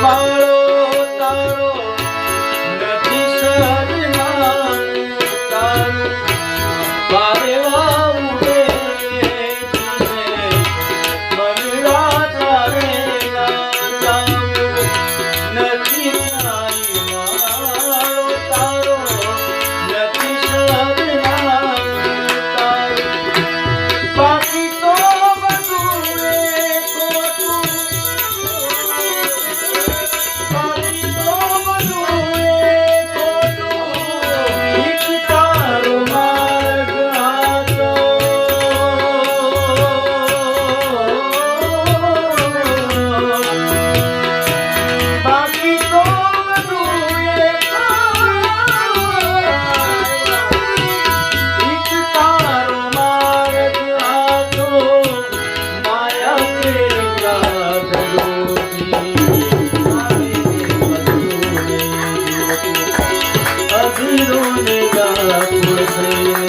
માળો તારો નથી સજના તારું બારે વાઉડે મનડા તારે નથી માળો તારો નથી સજના બાકી તો બધું ખોટું બાકી તો બધું ખોટું એક તારો માર્ગ હતો બાકી તો બધું એક તારો માર્ગ હતો માયા તેરા અધીરો ને ગાપુર